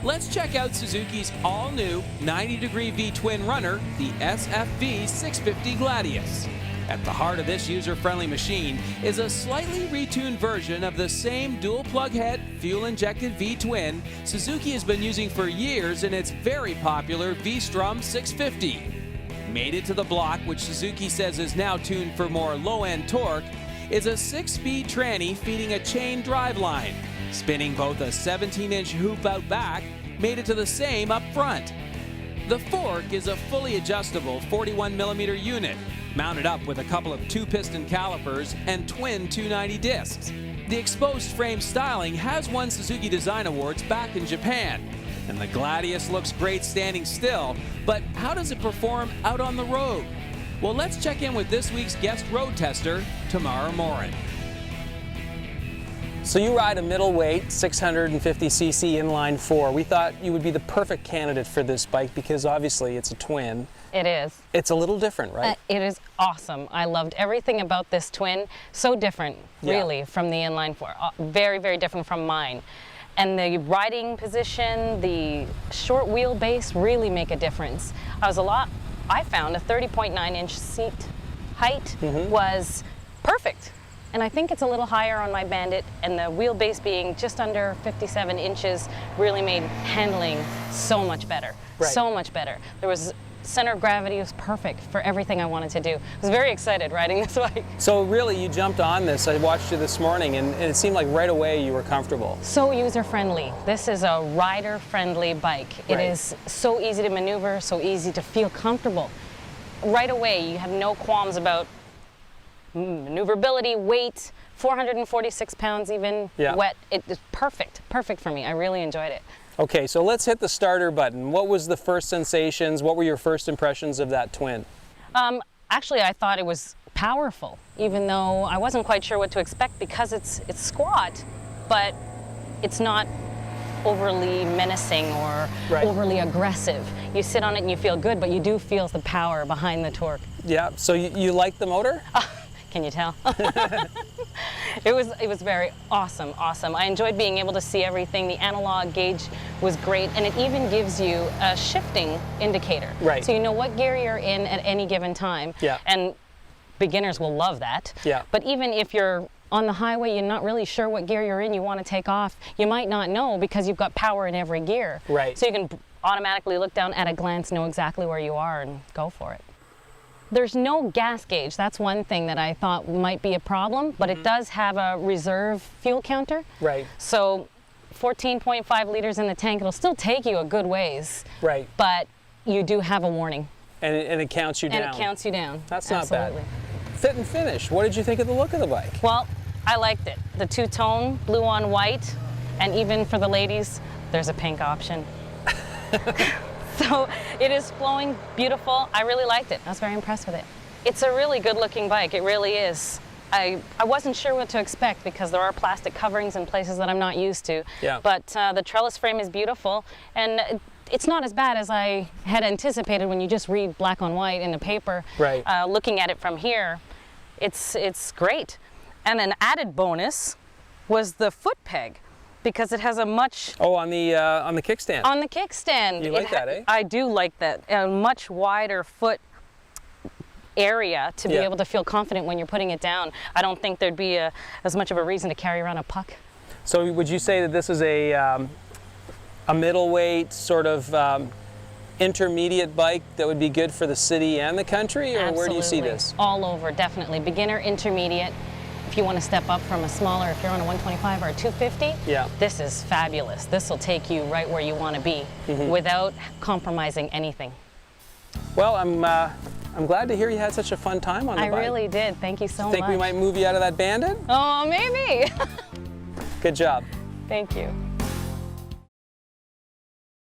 Let's check out Suzuki's all-new 90-degree V-twin runner, the SFV 650 Gladius. At the heart of this user-friendly machine is a slightly retuned version of the same dual-plug head, fuel-injected V-twin Suzuki has been using for years in its very popular V-Strom 650. Made it to the block, which Suzuki says is now tuned for more low-end torque, is a 6-speed tranny feeding a chain driveline. Spinning both a 17-inch hoop out back made it to the same up front. The fork is a fully adjustable 41mm unit, mounted up with a couple of 2-piston calipers and twin 290 discs. The exposed frame styling has won Suzuki Design Awards back in Japan, and the Gladius looks great standing still, but how does it perform out on the road? Well, let's check in with this week's guest road tester, Tamara Morin. So you ride a middleweight 650cc inline 4. We thought you would be the perfect candidate for this bike because obviously it's a twin. It is. It's a little different, right? It is awesome. I loved everything about this twin. So different, really, from the inline 4. Very, very different from mine. And the riding position, the short wheelbase really make a difference. I found a 30.9-inch seat height was perfect. And I think it's a little higher on my Bandit, and the wheelbase being just under 57 inches really made handling so much better. Right. So much better. There was center of gravity was perfect for everything I wanted to do. I was very excited riding this bike. So really you jumped on this. I watched you this morning and it seemed like right away you were comfortable. So user-friendly. This is a rider-friendly bike. It Right. is so easy to maneuver, so easy to feel comfortable. Right away you have no qualms about maneuverability, weight, 446 pounds even, wet. It is perfect for me. I really enjoyed it. Okay, so let's hit the starter button. What was the first sensations? What were your first impressions of that twin? Actually, I thought it was powerful, even though I wasn't quite sure what to expect because it's squat, but it's not overly menacing or overly aggressive. You sit on it and you feel good, but you do feel the power behind the torque. Yeah, so you like the motor? Can you tell? It was very awesome. I enjoyed being able to see everything. The analog gauge was great, and it even gives you a shifting indicator. Right. So you know what gear you're in at any given time. Yeah. And beginners will love that. Yeah. But even if you're on the highway, you're not really sure what gear you're in, you want to take off, you might not know because you've got power in every gear. Right. So you can automatically look down at a glance, know exactly where you are, and go for it. There's no gas gauge. That's one thing that I thought might be a problem, but it does have a reserve fuel counter. Right. So 14.5 liters in the tank, it'll still take you a good ways. Right. But you do have a warning. And it counts you down. And it counts you down. That's not Absolutely. bad. Fit and finish. What did you think of the look of the bike? Well, I liked it. The two-tone, blue on white, and even for the ladies, there's a pink option. So it is flowing beautiful. I really liked it. I was very impressed with it. It's a really good looking bike. It really is. I wasn't sure what to expect because there are plastic coverings in places that I'm not used to. Yeah. But the trellis frame is beautiful, and it's not as bad as I had anticipated when you just read black on white in the paper. Right. Looking at it from here, it's great. And an added bonus was the foot peg, because it has a much... Oh, on the kickstand. On the kickstand. You like that, eh? I do like that. A much wider foot area to be able to feel confident when you're putting it down. I don't think there'd be as much of a reason to carry around a puck. So would you say that this is a middleweight sort of intermediate bike that would be good for the city and the country, or Absolutely. where do you see this? All over, definitely. Beginner, intermediate. If you want to step up from a smaller, if you're on a 125 or a 250, this is fabulous. This will take you right where you want to be without compromising anything. Well, I'm glad to hear you had such a fun time on the bike. I really did. Thank you so much. Think we might move you out of that Bandit? Oh, maybe. Good job. Thank you.